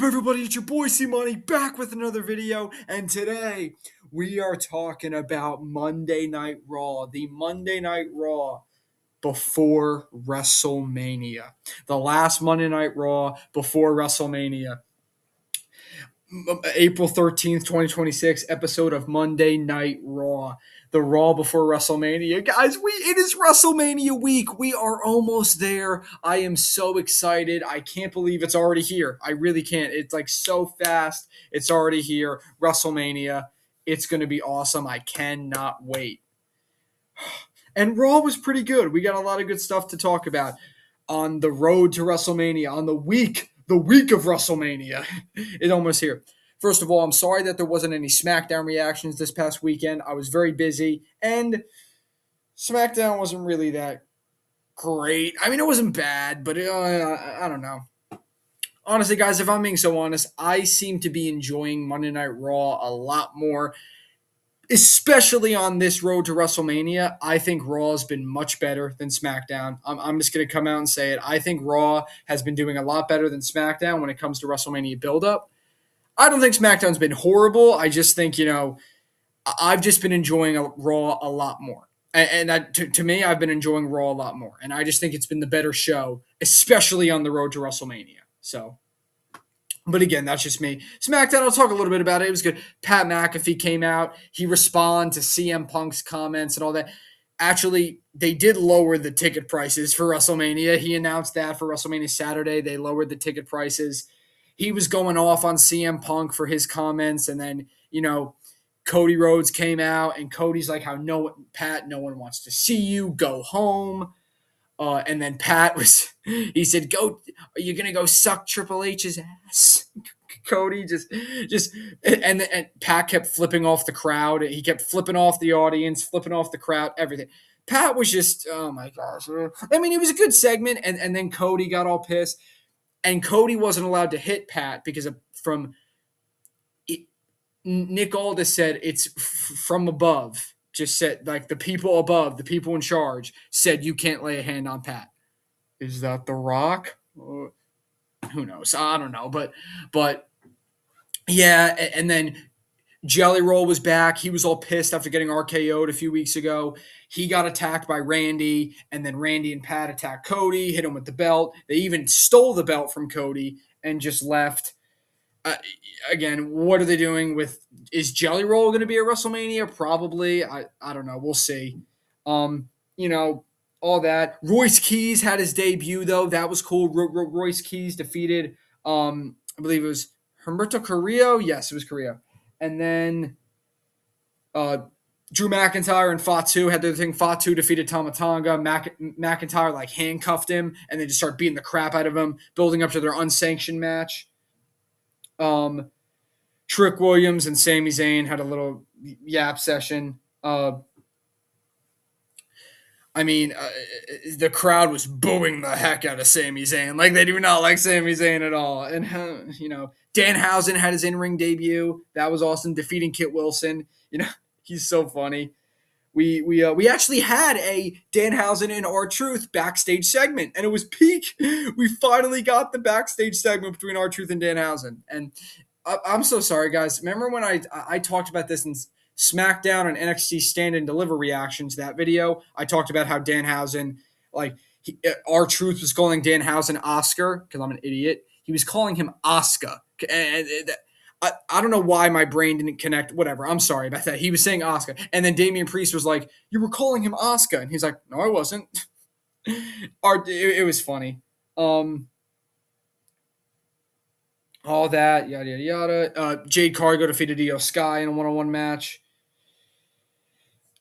up, everybody? It's your boy Cmoney back with another video, and today we are talking about Monday Night Raw, the Monday Night Raw before WrestleMania, the last Monday Night Raw before WrestleMania. April 13th, 2026 episode of Monday Night Raw. The Raw before WrestleMania. Guys, it is WrestleMania week. We are almost there. I am so excited. I can't believe it's already here. I really can't. It's like so fast. It's already here. WrestleMania. It's going to be awesome. I cannot wait. And Raw was pretty good. We got a lot of good stuff to talk about on the road to WrestleMania, on the week of WrestleMania. It's almost here. First of all, I'm sorry that there wasn't any SmackDown reactions this past weekend. I was very busy, and SmackDown wasn't really that great. I mean, it wasn't bad, but I don't know. Honestly, guys, if I'm being so honest, I seem to be enjoying Monday Night Raw a lot more, especially on this road to WrestleMania. I think Raw has been much better than SmackDown. I'm just going to come out and say it. I think Raw has been doing a lot better than SmackDown when it comes to WrestleMania build-up. I don't think SmackDown's been horrible. I just think, I've just been enjoying Raw a lot more. And that, to me, I've been enjoying Raw a lot more. And I just think it's been the better show, especially on the road to WrestleMania. So, but again, that's just me. SmackDown, I'll talk a little bit about it. It was good. Pat McAfee came out. He responded to CM Punk's comments and all that. Actually, they did lower the ticket prices for WrestleMania. He announced that for WrestleMania Saturday. They lowered the ticket prices. He was going off on CM Punk for his comments, and then, Cody Rhodes came out, and Cody's like, Pat, no one wants to see you, go home. And then he said, are you going to go suck Triple H's ass? Cody and Pat kept flipping off the crowd. He kept flipping off the audience, flipping off the crowd, everything. Pat was just, oh my gosh. I mean, it was a good segment, and then Cody got all pissed. And Cody wasn't allowed to hit Pat because Nick Aldis said it's from above. Just said, like, the people above, the people in charge said you can't lay a hand on Pat. Is that The Rock? Who knows? I don't know. But yeah, and then Jelly Roll was back. He was all pissed after getting RKO'd a few weeks ago. He got attacked by Randy, and then Randy and Pat attacked Cody, hit him with the belt. They even stole the belt from Cody and just left. Again, what are they doing is Jelly Roll going to be at WrestleMania? Probably. I don't know. We'll see. All that. Royce Keys had his debut, though. That was cool. Royce Keys defeated, I believe it was Humberto Carrillo. Yes, it was Carrillo. And then Drew McIntyre and Fatu had their thing. Fatu defeated Tama Tonga. McIntyre handcuffed him and then just started beating the crap out of him, building up to their unsanctioned match. Trick Williams and Sami Zayn had a little yap session. The crowd was booing the heck out of Sami Zayn. Like, they do not like Sami Zayn at all. And, Danhausen had his in-ring debut. That was awesome, defeating Kit Wilson. He's so funny. We actually had a Danhausen and R-Truth backstage segment, and it was peak. We finally got the backstage segment between R-Truth and Danhausen. And I'm so sorry, guys. Remember when I talked about this in SmackDown and NXT Stand and Deliver reactions, that video? I talked about how Danhausen, R-Truth was calling Danhausen Oscar, because I'm an idiot. He was calling him Oscar. And I don't know why my brain didn't connect. Whatever. I'm sorry about that. He was saying Oscar. And then Damian Priest was like, you were calling him Oscar. And he's like, no, I wasn't. It was funny. All that, yada, yada, yada. Jade Cargill defeated Io Sky in a one-on-one match.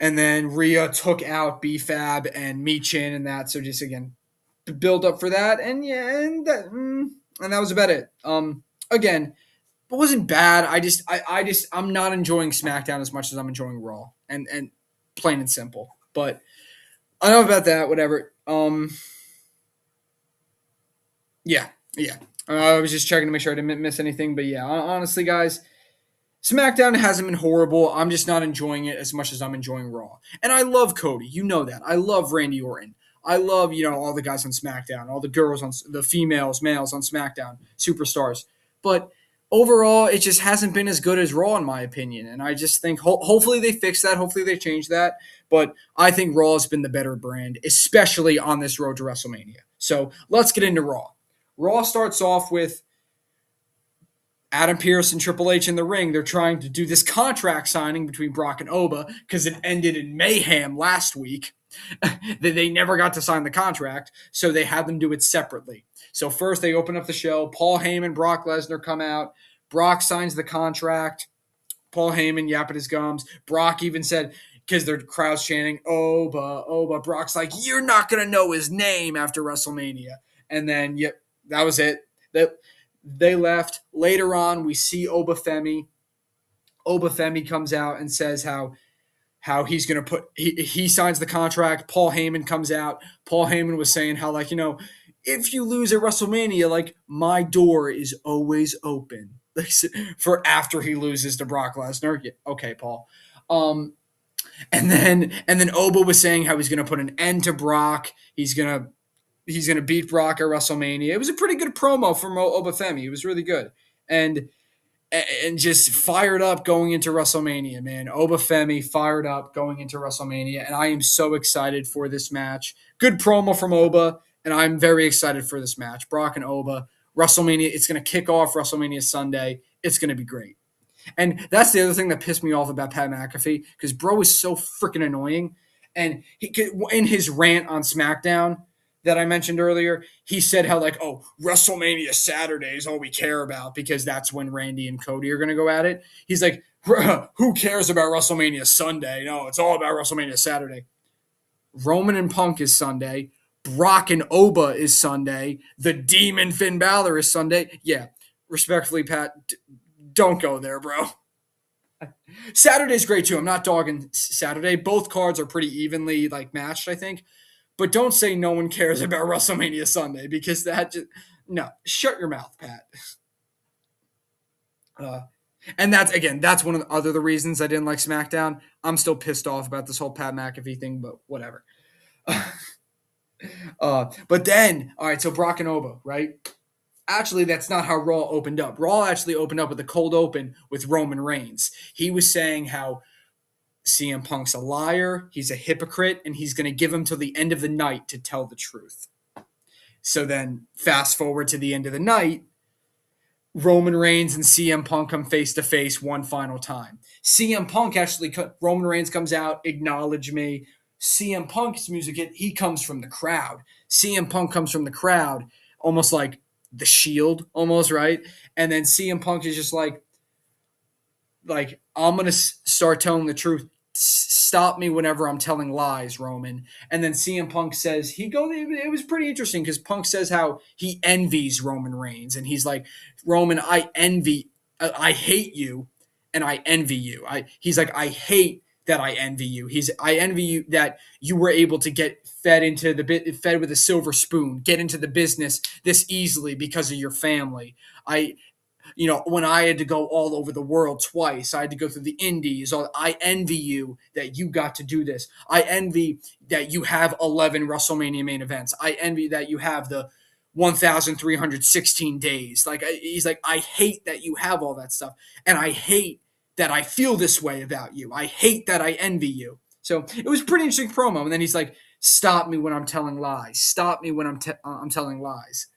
And then Rhea took out B-Fab and Michin and that. So just, again, build up for that. And yeah, and that was about it. Again, it wasn't bad. I'm not enjoying SmackDown as much as I'm enjoying Raw, and plain and simple. But I know about that. Whatever. Yeah. I was just checking to make sure I didn't miss anything. But yeah, honestly, guys, SmackDown hasn't been horrible. I'm just not enjoying it as much as I'm enjoying Raw. And I love Cody. You know that. I love Randy Orton. I love all the guys on SmackDown, all the girls the females, males on SmackDown, superstars. but overall, it just hasn't been as good as Raw, in my opinion. And I just think hopefully they fix that. Hopefully they change that. But I think Raw has been the better brand, especially on this road to WrestleMania. So let's get into Raw. Raw starts off with Adam Pearce and Triple H in the ring. They're trying to do this contract signing between Brock and Oba because it ended in mayhem last week. They never got to sign the contract, so they had them do it separately. So first they open up the show. Paul Heyman, Brock Lesnar come out. Brock signs the contract. Paul Heyman yapping his gums. Brock even said, because their crowd's chanting, Oba, Oba. Brock's like, you're not going to know his name after WrestleMania. And then, yep, that was it. They left. Later on, we see Oba Femi. Oba Femi comes out and says how he's going to he signs the contract. Paul Heyman comes out. Paul Heyman was saying how, like, if you lose at WrestleMania, like, my door is always open. For after he loses to Brock Lesnar. Yeah, okay, Paul. And then Oba was saying how he's going to put an end to Brock. He's going to beat Brock at WrestleMania. It was a pretty good promo from Oba Femi. It was really good. And just fired up going into WrestleMania, man. Oba Femi fired up going into WrestleMania, and I am so excited for this match. Good promo from Oba, and I'm very excited for this match. Brock and Oba, WrestleMania, it's going to kick off WrestleMania Sunday. It's going to be great. And that's the other thing that pissed me off about Pat McAfee, because bro is so freaking annoying. And in his rant on SmackDown that I mentioned earlier, he said how, like, oh, WrestleMania Saturday is all we care about because that's when Randy and Cody are going to go at it. He's like, who cares about WrestleMania Sunday? No, it's all about WrestleMania Saturday. Roman and Punk is Sunday. Brock and Oba is Sunday. The Demon Finn Balor is Sunday. Yeah, respectfully, Pat, don't go there, bro. Saturday's great too. I'm not dogging Saturday. Both cards are pretty evenly like matched, I think. But don't say no one cares about WrestleMania Sunday, because that just no. Shut your mouth, Pat. And that's one of the reasons I didn't like SmackDown. I'm still pissed off about this whole Pat McAfee thing, but whatever. But then, all right, so Brock and Oba, right? Actually, that's not how Raw opened up. Raw actually opened up with a cold open with Roman Reigns. He was saying how CM Punk's a liar, he's a hypocrite, and he's going to give him till the end of the night to tell the truth. So then, fast forward to the end of the night, Roman Reigns and CM Punk come face to face one final time. CM Punk Roman Reigns comes out, acknowledge me. CM Punk's music, he comes from the crowd. CM Punk comes from the crowd, almost like the Shield, almost, right? And then CM Punk is just like I'm gonna start telling the truth. Stop me whenever I'm telling lies, Roman. And then CM Punk says it was pretty interesting because Punk says how he envies Roman Reigns, and he's like, Roman, I hate you, and I envy you. He's like, I hate that I envy you. I envy you that you were able to get fed with a silver spoon, get into the business this easily because of your family. When I had to go all over the world twice, I had to go through the indies. I envy you that you got to do this. I envy that you have 11 WrestleMania main events. I envy that you have the 1,316 days. He's like, I hate that you have all that stuff. And I hate that I feel this way about you. I hate that I envy you. So it was a pretty interesting promo. And then he's like, stop me when I'm telling lies. Stop me when I'm telling lies.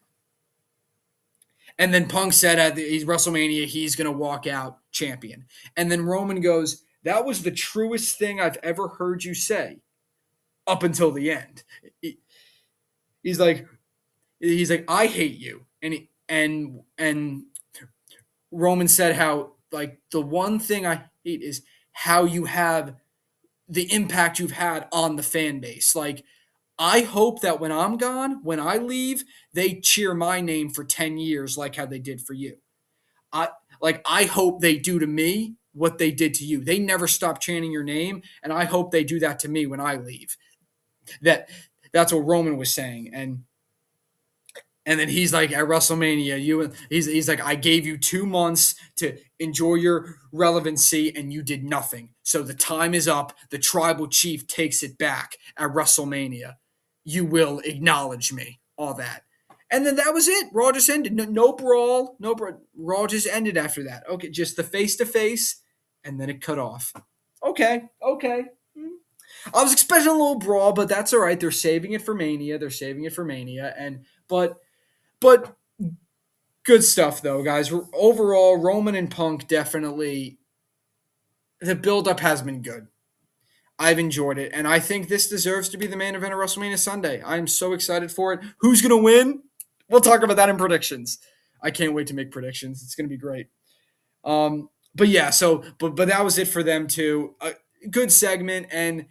And then Punk said at WrestleMania, he's going to walk out champion. And then Roman goes, that was the truest thing I've ever heard you say up until the end. He's like, I hate you. And Roman said how, like, the one thing I hate is how you have the impact you've had on the fan base. Like, I hope that when I'm gone, when I leave, they cheer my name for 10 years like how they did for you. I hope they do to me what they did to you. They never stop chanting your name, and I hope they do that to me when I leave. That's what Roman was saying. And then he's like, at WrestleMania, he's like, I gave you 2 months to enjoy your relevancy, and you did nothing. So the time is up. The tribal chief takes it back at WrestleMania. You will acknowledge me, all that. And then that was it. Raw just ended. No, no brawl. No brawl. Raw just ended after that. Okay, just the face to face, and then it cut off. Okay, okay. I was expecting a little brawl, but that's all right. They're saving it for Mania. They're saving it for Mania, and but good stuff though, guys. Overall, Roman and Punk definitely the build up has been good. I've enjoyed it, and I think this deserves to be the main event of WrestleMania Sunday. I am so excited for it. Who's gonna win? We'll talk about that in predictions. I can't wait to make predictions. It's gonna be great. But yeah, but that was it for them too. A good segment, and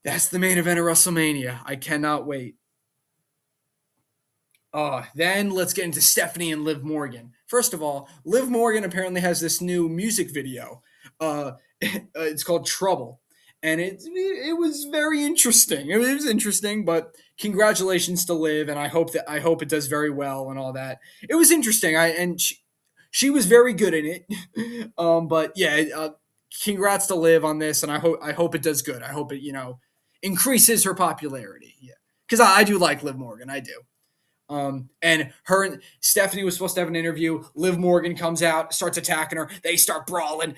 that's the main event of WrestleMania. I cannot wait. Then let's get into Stephanie and Liv Morgan. First of all, Liv Morgan apparently has this new music video. It's called Trouble, and it was very interesting. It was interesting, but congratulations to Liv, and I hope it does very well and all that. It was interesting. She was very good in it. But yeah, congrats to Liv on this, and I hope it does good. I hope it increases her popularity. Yeah, because I do like Liv Morgan. I do. And her and Stephanie was supposed to have an interview. Liv Morgan comes out, starts attacking her. They start brawling.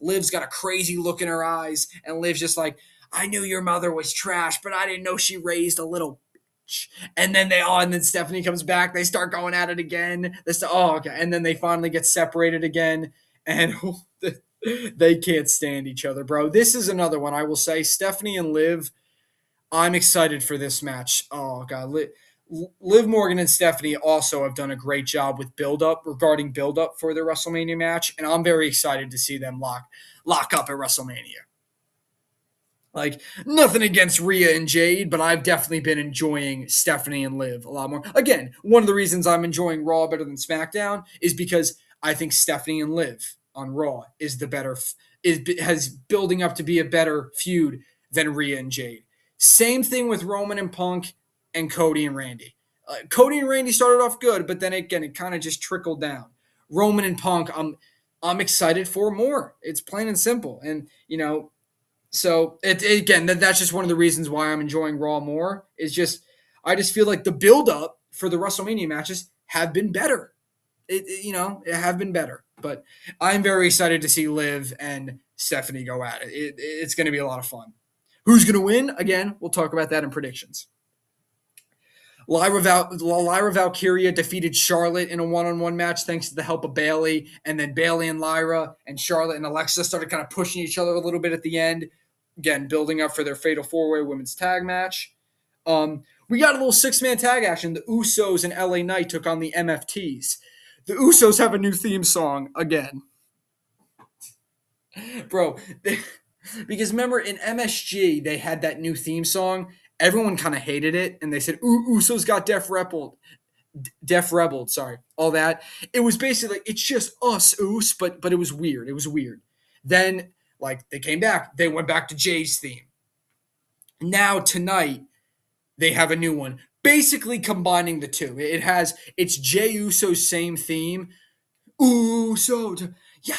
Liv's got a crazy look in her eyes, and Liv's just like, "I knew your mother was trash, but I didn't know she raised a little bitch." And then Stephanie comes back. They start going at it again. Okay. And then they finally get separated again, and they can't stand each other, bro. This is another one I will say. Stephanie and Liv. I'm excited for this match. Oh god, Liv Morgan and Stephanie also have done a great job with build up for the WrestleMania match, and I'm very excited to see them lock up at WrestleMania. Like, nothing against Rhea and Jade, but I've definitely been enjoying Stephanie and Liv a lot more. Again, one of the reasons I'm enjoying Raw better than SmackDown is because I think Stephanie and Liv on Raw is the better has building up to be a better feud than Rhea and Jade. Same thing with Roman and Punk and Cody and Randy. Cody and Randy started off good, but then again, it kind of just trickled down. Roman and Punk, I'm excited for more. It's plain and simple, and so again, that's just one of the reasons why I'm enjoying Raw more. Is just I just feel like the build up for the WrestleMania matches have been better. It have been better, but I'm very excited to see Liv and Stephanie go at it. It's going to be a lot of fun. Who's going to win? Again, we'll talk about that in predictions. Lyra Valkyria defeated Charlotte in a one-on-one match thanks to the help of Bayley, and then Bayley and Lyra and Charlotte and Alexa started kind of pushing each other a little bit at the end. Again, building up for their Fatal 4-Way Women's Tag match. We got a little six-man tag action. The Usos and LA Knight took on the MFTs. The Usos have a new theme song again. Bro, because remember in MSG, they had that new theme song. Everyone kind of hated it, and they said, Usos got Def Rebelled, sorry, all that. It was basically, it's just us, Us, but it was weird. It was weird. Then, they came back. They went back to Jay's theme. Now, tonight, they have a new one, basically combining the two. It's Jay Uso's same theme. Uso, yeah,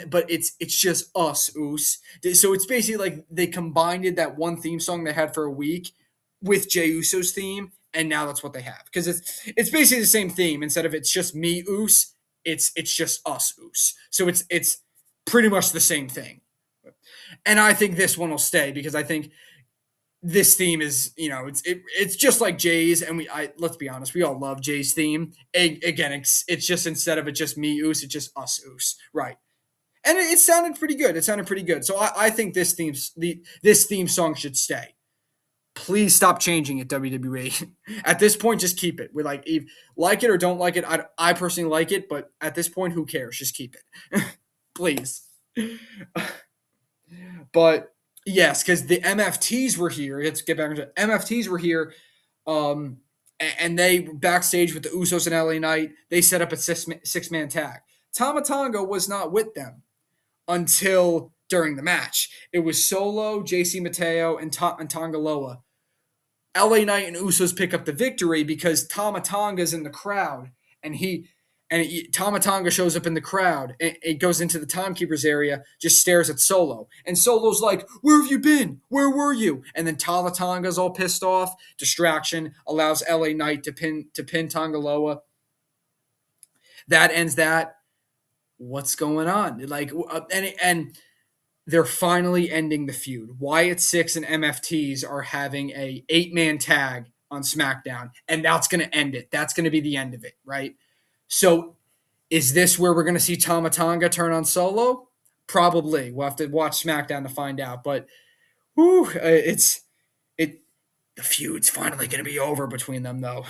but it's just us, Us. So it's basically like they combined that one theme song they had for a week with Jey Uso's theme, and now that's what they have because it's basically the same theme. Instead of it's just me, Us, it's just us, Us. So it's pretty much the same thing. And I think this one will stay because I think this theme is it's just like Jay's, and let's be honest, we all love Jay's theme. Again, it's just instead of it just me, Us, it's just us, Us, right? And it sounded pretty good. So I think this theme song should stay. Please stop changing it, WWE. At this point, just keep it. With like it or don't like it. I personally like it, but at this point, who cares? Just keep it, please. But yes, because the MFTs were here. Let's get back into it. MFTs were here, and they backstage with the Usos and LA Knight. They set up a six-man tag. Tama Tonga was not with them until during the match. It was Solo, JC Mateo, and Tonga Loa. LA Knight and Usos pick up the victory because Tama Tonga's in the crowd, and and Tama Tonga shows up in the crowd. And it goes into the timekeeper's area, just stares at Solo. And Solo's like, "Where have you been? Where were you?" And then Tama Tonga's all pissed off. Distraction allows LA Knight to pin Tongaloa. That ends that. What's going on? Like, and they're finally ending the feud. Wyatt Six and MFTs are having a 8-man tag on SmackDown, and that's going to end it. That's going to be the end of it, right? So, is this where we're going to see Tama Tonga turn on Solo? Probably. We'll have to watch SmackDown to find out. But, whew, it. The feud's finally going to be over between them, though.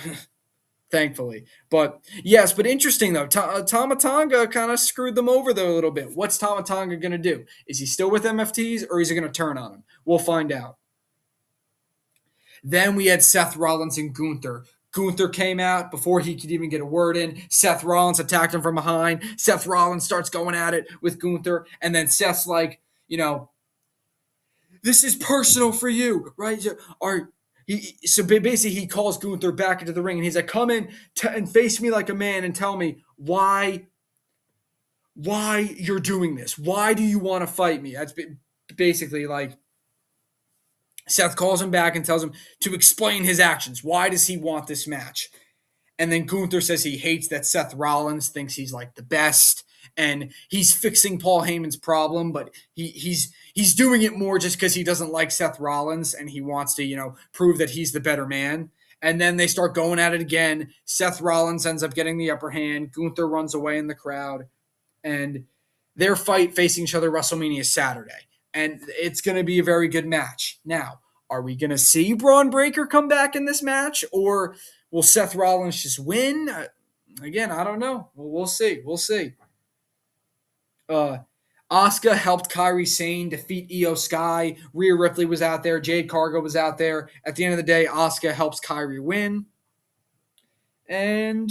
Thankfully. But yes, but interesting though. Tama Tonga kind of screwed them over though a little bit. What's Tama Tonga going to do? Is he still with MFTs or is he going to turn on them? We'll find out. Then we had Seth Rollins and Gunther. Gunther came out before he could even get a word in. Seth Rollins attacked him from behind. Seth Rollins starts going at it with Gunther. And then Seth's like, this is personal for you, right? So basically, he calls Gunther back into the ring, and he's like, "Come in and face me like a man, and tell me why you're doing this. Why do you want to fight me?" That's basically like Seth calls him back and tells him to explain his actions. Why does he want this match? And then Gunther says he hates that Seth Rollins thinks he's like the best, and he's fixing Paul Heyman's problem, but he's doing it more just because he doesn't like Seth Rollins and he wants to prove that he's the better man. And then they start going at it again. Seth Rollins ends up getting the upper hand. Gunther runs away in the crowd, and their fight facing each other WrestleMania Saturday, and it's going to be a very good match. Now, are we going to see Braun Breaker come back in this match, or will Seth Rollins just win? Again, I don't know. We'll see. We'll see. Asuka helped Kairi Sane defeat Io Sky. Rhea Ripley was out there. Jade Cargo was out there. At the end of the day, Asuka helps Kairi win. And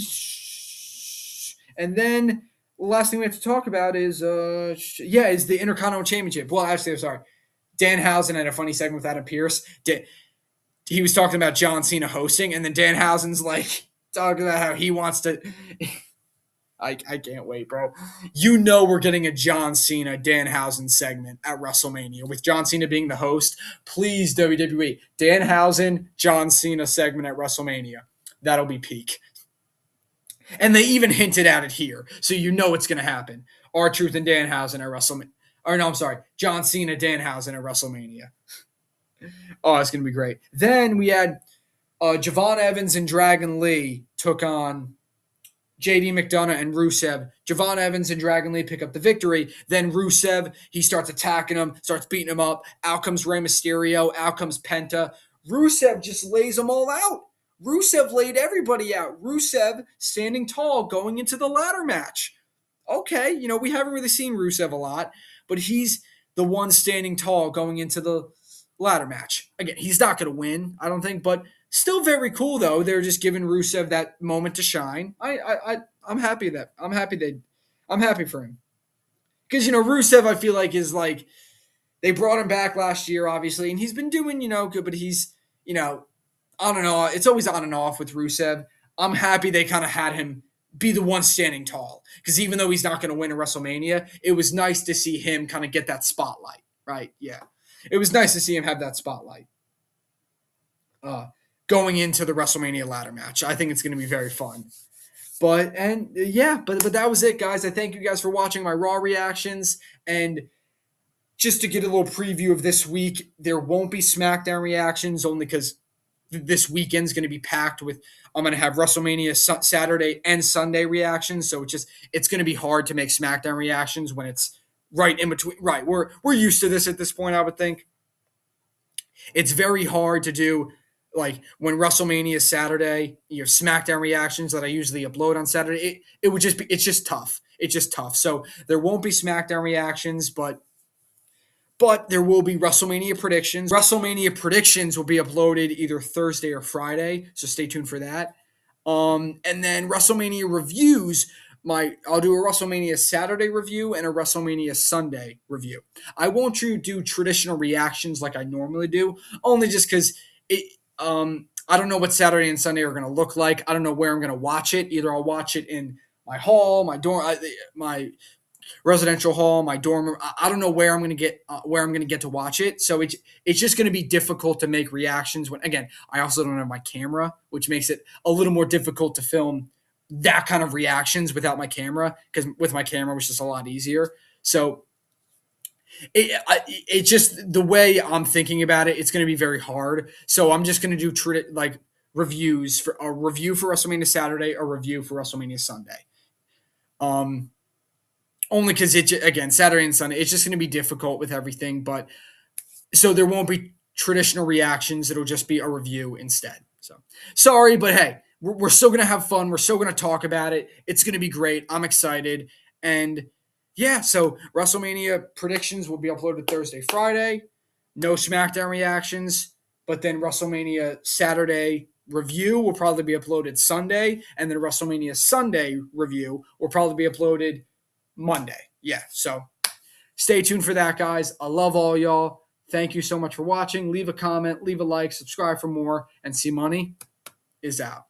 then the last thing we have to talk about is the Intercontinental Championship. Well, actually, I'm sorry. Danhausen had a funny segment with Adam Pearce. He was talking about John Cena hosting, and then Danhausen's like talking about how he wants to. I can't wait, bro. We're getting a John Cena Danhausen segment at WrestleMania with John Cena being the host. Please, WWE, Danhausen John Cena segment at WrestleMania. That'll be peak. And they even hinted at it here, so it's going to happen. R-Truth and Danhausen at WrestleMania. Or no, I'm sorry, John Cena Danhausen at WrestleMania. Oh, it's going to be great. Then we had Javon Evans and Dragon Lee took on JD McDonough and Rusev. Javon Evans and Dragon Lee pick up the victory. Then Rusev, he starts attacking him, starts beating him up. Out comes Rey Mysterio. Out comes Penta. Rusev just lays them all out. Rusev laid everybody out. Rusev standing tall going into the ladder match. Okay, we haven't really seen Rusev a lot, but he's the one standing tall going into the ladder match. Again, he's not going to win, I don't think, but still very cool though. They're just giving Rusev that moment to shine. I'm happy I'm happy for him. Because Rusev I feel like is like they brought him back last year obviously and he's been doing good, but he's on and off. It's always on and off with Rusev. I'm happy they kind of had him be the one standing tall because even though he's not going to win a WrestleMania, it was nice to see him kind of get that spotlight, right? Yeah. It was nice to see him have that spotlight. Going into the WrestleMania ladder match. I think it's going to be very fun. But that was it, guys. I thank you guys for watching my Raw reactions. And just to get a little preview of this week, there won't be SmackDown reactions only because this weekend's going to be packed with. I'm going to have WrestleMania Saturday and Sunday reactions. So it's going to be hard to make SmackDown reactions when it's right in between. Right, we're used to this at this point. I would think it's very hard to do. Like when WrestleMania is Saturday, SmackDown reactions that I usually upload on Saturday, it's just tough. It's just tough. So there won't be SmackDown reactions, but there will be WrestleMania predictions. WrestleMania predictions will be uploaded either Thursday or Friday, so stay tuned for that. And then WrestleMania reviews. I'll do a WrestleMania Saturday review and a WrestleMania Sunday review. I won't do traditional reactions like I normally do, only just because I don't know what Saturday and Sunday are going to look like. I don't know where I'm going to watch it. Either I'll watch it in my hall, my dorm, my residential hall, my dorm room. I don't know where I'm going to get to watch it. So it's just going to be difficult to make reactions when, again, I also don't have my camera, which makes it a little more difficult to film that kind of reactions without my camera, because with my camera it was just a lot easier. So it's just the way I'm thinking about it. It's going to be very hard. So I'm just going to do like reviews for a review for WrestleMania Saturday, a review for WrestleMania Sunday. Um, Only because again, Saturday and Sunday, it's just going to be difficult with everything. But so there won't be traditional reactions. It'll just be a review instead. So sorry, but hey, we're still going to have fun. We're still going to talk about it. It's going to be great. I'm excited. And yeah, so WrestleMania predictions will be uploaded Thursday, Friday. No SmackDown reactions. But then WrestleMania Saturday review will probably be uploaded Sunday. And then WrestleMania Sunday review will probably be uploaded Monday. Yeah, so stay tuned for that, guys. I love all y'all. Thank you so much for watching. Leave a comment, leave a like, subscribe for more, and Cmoney is out.